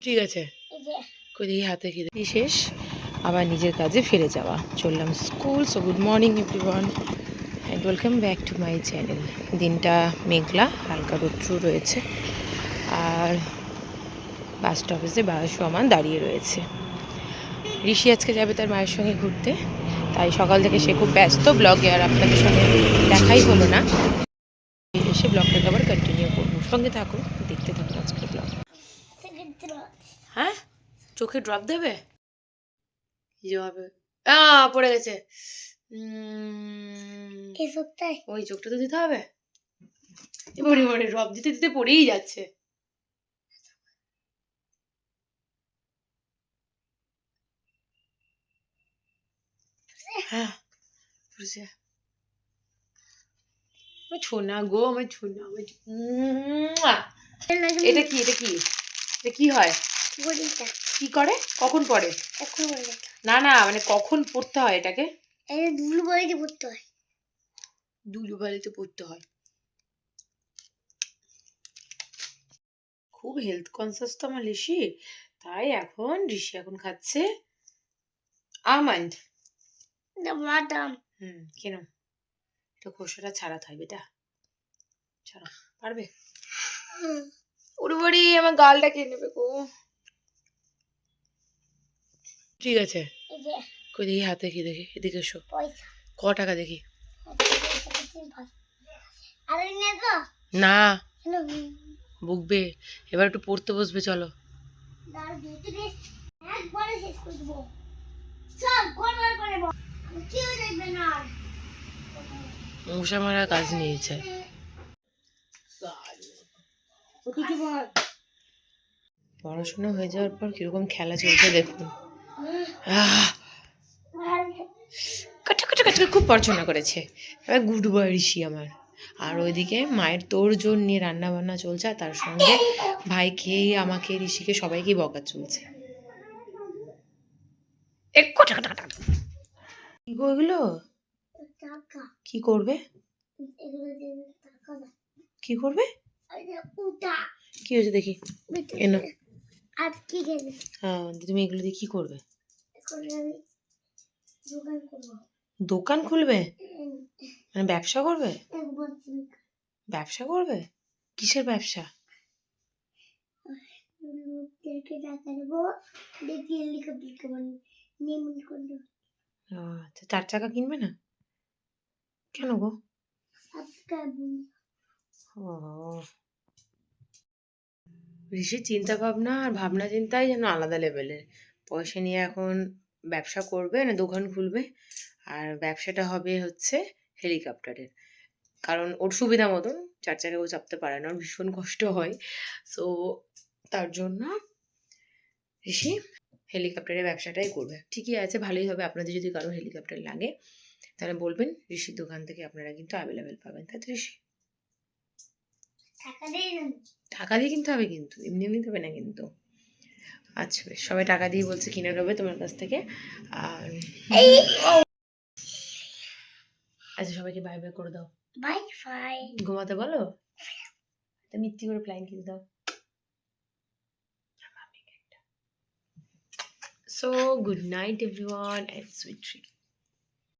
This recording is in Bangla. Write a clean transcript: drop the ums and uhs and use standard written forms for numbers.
ঠিক আছে, দেখি হাতে কি শেষ, আবার নিজের কাজে ফিরে যাওয়া, চললাম school. So good morning everyone and welcome back to my channel. দিনটা মেঘলা, হালকা রৌদ্র রয়েছে, আর বাস স্টপেজে বাস সমান দাঁড়িয়ে রয়েছে। ঋষি আজকে যাবে তার মায়ের সঙ্গে ঘুরতে, তাই সকাল থেকে সে খুব ব্যস্ত ব্লগে, আর আপনাদের সঙ্গে দেখাই হলো না। এসে ব্লগটাকে আবার কন্টিনিউ করবো, সঙ্গে থাকুন, দেখতে থাকুন আজকের ব্লগ। হ্যাঁ, চোখে ড্রপ দেবে, কি হবে? পড়ে গেছে। ওই চোখটা তো দিতে হবে। এবারে এবারে ড্রপ দিতে দিতে পড়েই যাচ্ছে। হ্যাঁ, আমার ছোনা গো, আমার ছোনা, আমার এটা কি, এটা কি, এটা কি হয়, কি করে, কখন পড়ে? না না, মানে কখন পড়তে হয় এটাকে? ধুলোবালিতে পড়তে হয়, ধুলোবালিতে পড়তে হয়। খুব হেলথ কনসিয়াস তো আমার ঋষি, তাই এখন ঋষি এখন খাচ্ছে আমন্ড বাদাম। কেন এটা খোসাটা ছাড়াতে হয় বেটা, ছাড়া পারবে? ওরে বাড়ি, আমার গালটা কে নেবে গো। ঠিক আছে, কই দেখি হাতে কি, দেখি এদিকে এসো। ক টাকা দেখি? না, বুকবে, এবার একটু পড়তে বসবে, চলো। মশা মারা কাজ নিয়েছে। পড়াশোনা হয়ে যাওয়ার পর কিরকম খেলা চলছে দেখুন। খুব পড়াশোনা করেছে, এবার গুড বয় ঋষি আমার। আর ওইদিকে মায়ের তোড়জোড় নিয়ে রান্না বান্না চলছে, আর তার সঙ্গে ভাই খেয়ে আমাকে, ঋষিকে, সবাইকেই বকা চলছে। কি গো এগুলো? কি করবে, কি করবে, কি হয়েছে দেখি, এনো। হ্যাঁ, তুমি এগুলো দিয়ে কি করবে? দোকান খুলবে, মানে ব্যবসা করবে? ব্যবসা করবে, কিসের ব্যবসা? আচ্ছা, 4 চাকা কিনবে না কেন গো? ঋষির চিন্তা ভাবনা আর ভাবনা চিন্তাই যেন আলাদা লেভেলের। পয়সা নিয়ে এখন ব্যবসা করবে, না দোকান খুলবে, আর ব্যবসাটা হবে হচ্ছে হেলিকপ্টারের। কারণ ওর সুবিধা মতন 4 চাকায় ও চাপতে পারে না, ওর ভীষণ কষ্ট হয়। সো তার জন্য ঋষি হেলিকপ্টারের ব্যবসাটাই করবে। ঠিকই আছে, ভালোই হবে। আপনাদের যদি কারো হেলিকপ্টার লাগে তাহলে বলবেন, ঋষির দোকান থেকে আপনারা কিন্তু অ্যাভেলেবেল পাবেন, তাই তো ঋষি? টাকা দিয়ে কিনতে হবে, কিন্তু এমনি এমনি দেবে না কিন্তু। আচ্ছা বেশ, সবাই টাকা দিয়ে বলছে কিনে নেবে তোমার কাছ থেকে। আর আচ্ছা, সবাইকে বাই বাই করে দাও। বাই বাই, ঘুমাতে বলো, মিথ্যি করে প্ল্যান কিনে দাও। So good night everyone and sweet dreams.